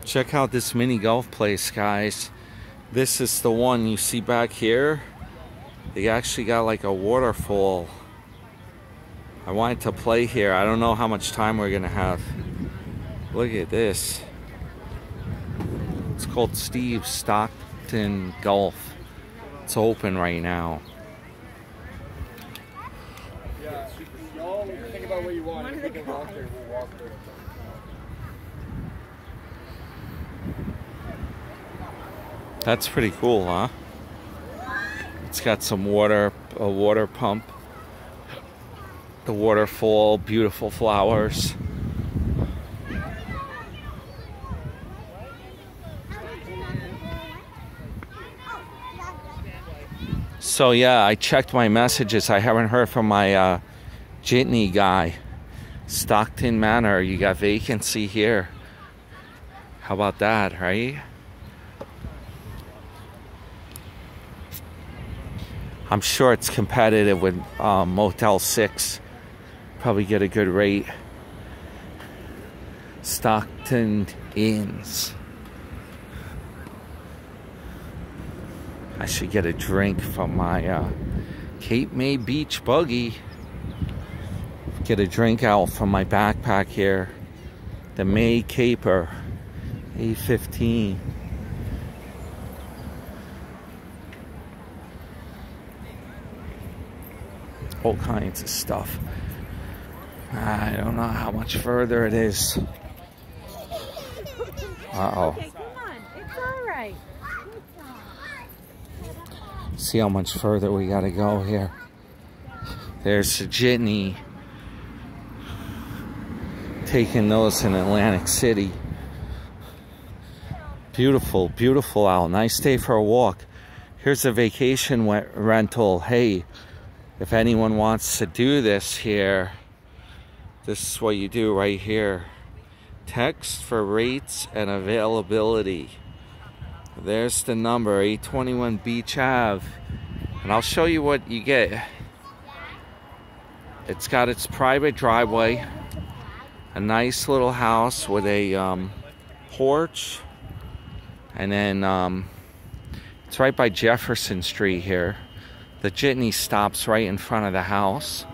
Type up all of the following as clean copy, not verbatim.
Check out this mini golf place, guys. This is the one you see back here. They actually got like a waterfall. I wanted to play here. I don't know how much time we're gonna have. Look at this. It's called Steve Stockton Golf. It's open right now. Yeah, y'all think about what you want. If you can walk there, we'll walk there. That's pretty cool, huh? It's got some water, a water pump. The waterfall, beautiful flowers. So yeah, I checked my messages. I haven't heard from my jitney guy. Stockton Manor, you got vacancy here. How about that, right? I'm sure it's competitive with Motel 6. Probably get a good rate. Stockton Inns. I should get a drink from my Cape May Beach buggy. Get a drink out from my backpack here. The May Caper A15. All kinds of stuff. I don't know how much further it is. Uh-oh. Okay, come on. It's all right. See how much further we gotta go here. There's the jitney. Taking those in Atlantic City. Beautiful, beautiful out. Nice day for a walk. Here's a vacation rental. Hey, if anyone wants to do this here, this is what you do right here. Text for rates and availability. There's the number, 821 Beach Ave. And I'll show you what you get. It's got its private driveway. A nice little house with a porch. And then it's right by Jefferson Street here. The jitney stops right in front of the house.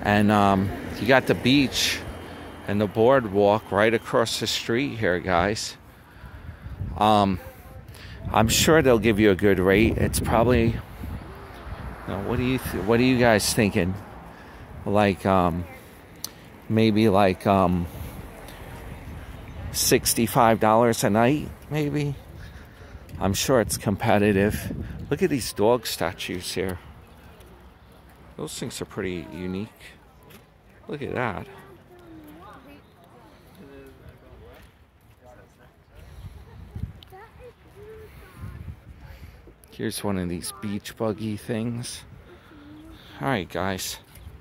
And you got the beach and the boardwalk right across the street here, guys. I'm sure they'll give you a good rate. It's probably, you know, what are you guys thinking? Like maybe like $65 a night, maybe. I'm sure it's competitive. Look at these dog statues here. Those things are pretty unique. Look at that. Here's one of these beach buggy things. All right, guys.